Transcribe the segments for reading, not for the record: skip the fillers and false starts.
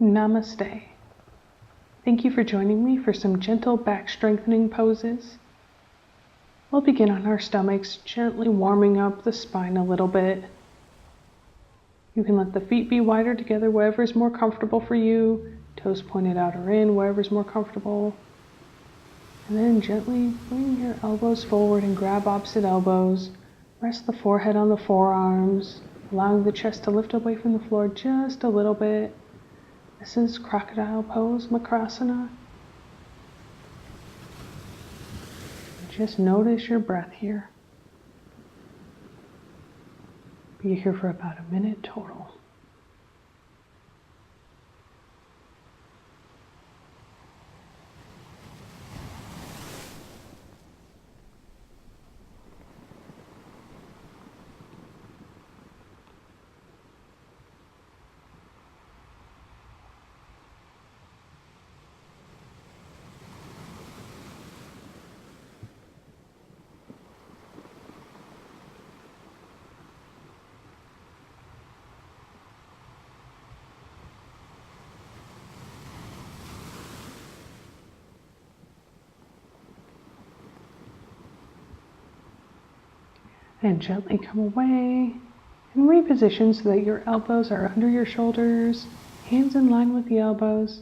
Namaste. Thank you for joining me for some gentle back strengthening poses. We'll begin on our stomachs, gently warming up the spine a little bit. You can let the feet be wider together, wherever is more comfortable for you. Toes pointed out or in, wherever is more comfortable. And then gently bring your elbows forward and grab opposite elbows. Rest the forehead on the forearms, allowing the chest to lift away from the floor just a little bit. This is crocodile pose, Makrasana. Just notice your breath here. Be here for about a minute total. And gently come away and reposition so that your elbows are under your shoulders, hands in line with the elbows.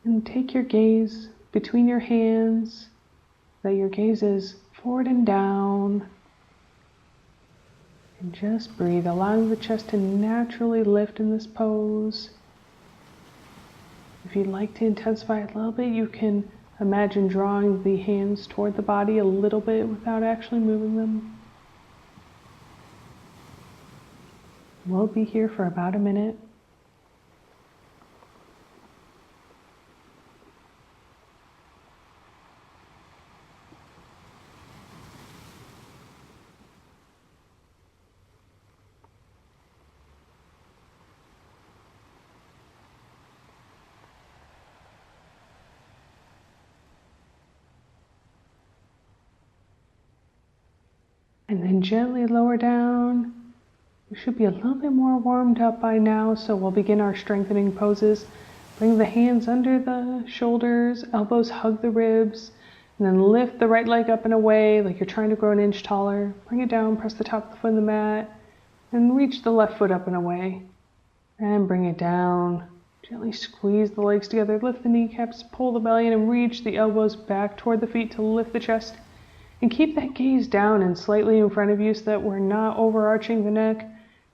And take your gaze between your hands, so that your gaze is forward and down. And just breathe, allowing the chest to naturally lift in this pose. If you'd like to intensify it a little bit, you can imagine drawing the hands toward the body a little bit without actually moving them. We'll be here for about a minute. And then gently lower down. You should be a little bit more warmed up by now, so we'll begin our strengthening poses. Bring the hands under the shoulders, elbows hug the ribs, and then lift the right leg up and away like you're trying to grow an inch taller. Bring it down, press the top of the foot in the mat, and reach the left foot up and away. And bring it down. Gently squeeze the legs together, lift the kneecaps, pull the belly in, and reach the elbows back toward the feet to lift the chest. And keep that gaze down and slightly in front of you so that we're not overarching the neck.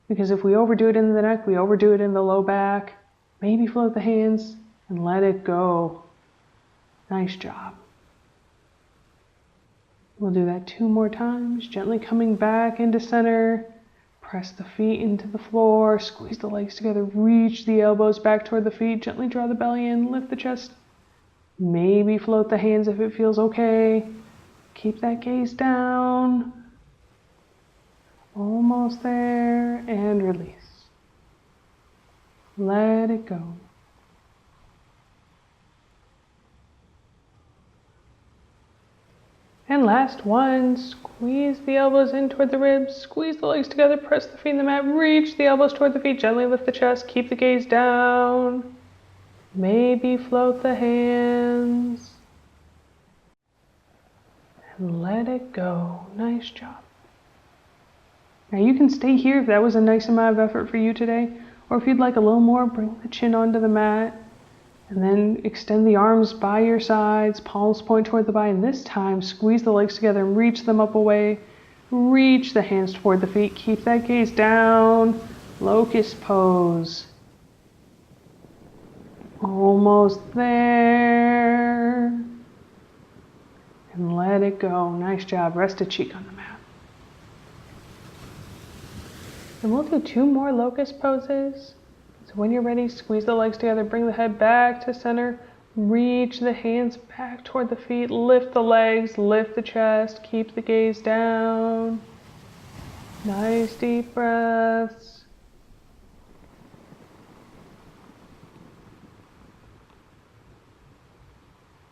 Because if we overdo it in the neck, we overdo it in the low back. Maybe float the hands and let it go. Nice job. We'll do that 2 more times. Gently coming back into center. Press the feet into the floor. Squeeze the legs together. Reach the elbows back toward the feet. Gently draw the belly in. Lift the chest. Maybe float the hands if it feels okay. Keep that gaze down. Almost there, and release. Let it go. And last one, squeeze the elbows in toward the ribs, squeeze the legs together, press the feet in the mat, reach the elbows toward the feet, gently lift the chest, keep the gaze down. Maybe float the hands. And let it go. Nice job. Now you can stay here if that was a nice amount of effort for you today, or if you'd like a little more, bring the chin onto the mat, and then extend the arms by your sides, palms point toward the body, and this time squeeze the legs together and reach them up away, reach the hands toward the feet, keep that gaze down, locust pose. Almost there, and let it go. Nice job. Rest a cheek on the mat. And we'll do 2 more locust poses. So when you're ready, squeeze the legs together, bring the head back to center, reach the hands back toward the feet, lift the legs, lift the chest, keep the gaze down. Nice deep breaths.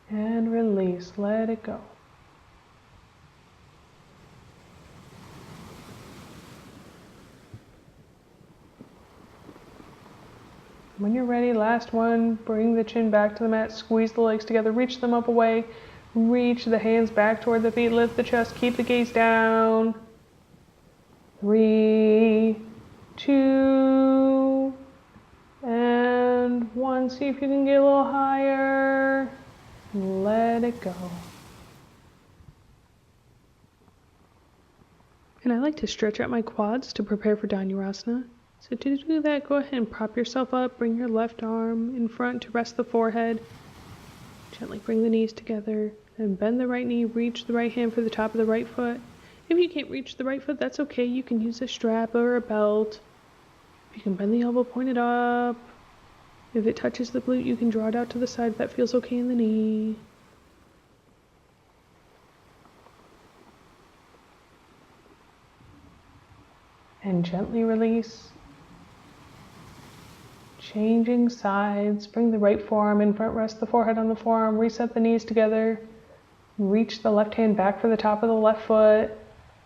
And release, let it go. When you're ready, last one, bring the chin back to the mat, squeeze the legs together, reach them up away, reach the hands back toward the feet, lift the chest, keep the gaze down. 3, 2, and 1. See if you can get a little higher. Let it go. And I like to stretch out my quads to prepare for Dhanurasana. So to do that, go ahead and prop yourself up. Bring your left arm in front to rest the forehead. Gently bring the knees together. Then bend the right knee. Reach the right hand for the top of the right foot. If you can't reach the right foot, that's okay. You can use a strap or a belt. If you can bend the elbow, point it up. If it touches the glute, you can draw it out to the side if that feels okay in the knee. And gently release. Changing sides. Bring the right forearm in front, rest the forehead on the forearm, reset the knees together. Reach the left hand back for the top of the left foot.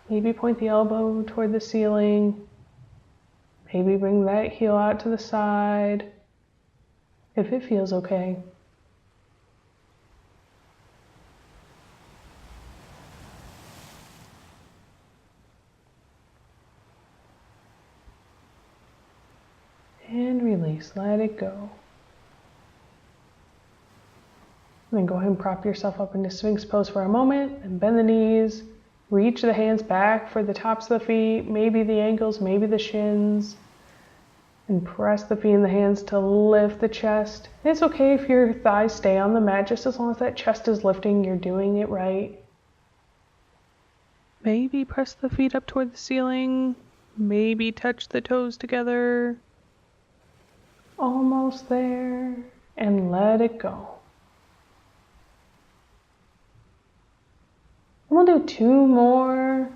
Maybe point the elbow toward the ceiling. Maybe bring that heel out to the side, if it feels okay. And release, let it go. And then go ahead and prop yourself up into Sphinx pose for a moment and bend the knees. Reach the hands back for the tops of the feet, maybe the ankles, maybe the shins. And press the feet and the hands to lift the chest. And it's okay if your thighs stay on the mat, just as long as that chest is lifting, you're doing it right. Maybe press the feet up toward the ceiling. Maybe touch the toes together. Almost there. And let it go. We'll do 2 more.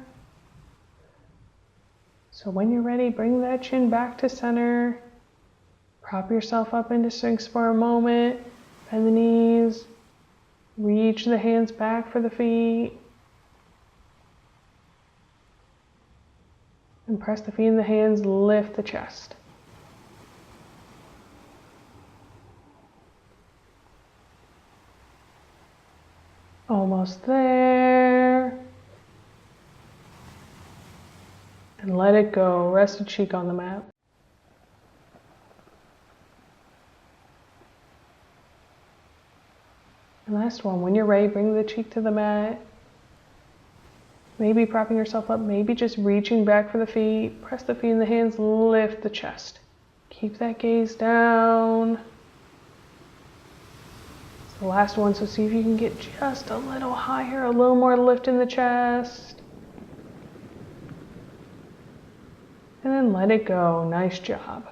So when you're ready, bring that chin back to center. Prop yourself up into Sphinx for a moment. Bend the knees. Reach the hands back for the feet. And press the feet and the hands, lift the chest. Almost there. And let it go. Rest a cheek on the mat. And last one. When you're ready, bring the cheek to the mat. Maybe propping yourself up, maybe just reaching back for the feet. Press the feet and the hands, lift the chest. Keep that gaze down. It's the last one, so see if you can get just a little higher, a little more lift in the chest. And then let it go. Nice job.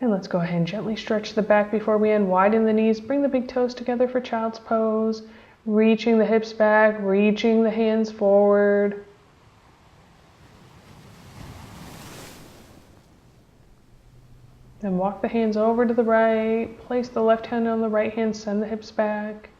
And let's go ahead and gently stretch the back before we end. Widen the knees. Bring the big toes together for child's pose. Reaching the hips back. Reaching the hands forward. Then walk the hands over to the right. Place the left hand on the right hand. Send the hips back.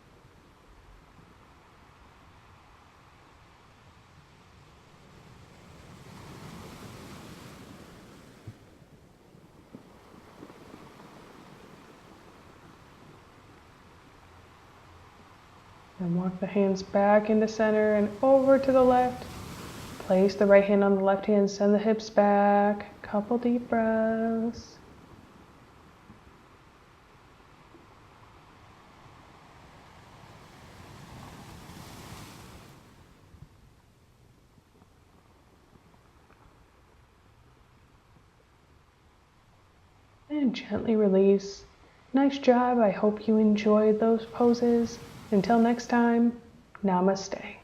And walk the hands back into center and over to the left. Place the right hand on the left hand, send the hips back. Couple deep breaths. And gently release. Nice job. I hope you enjoyed those poses. Until next time, namaste.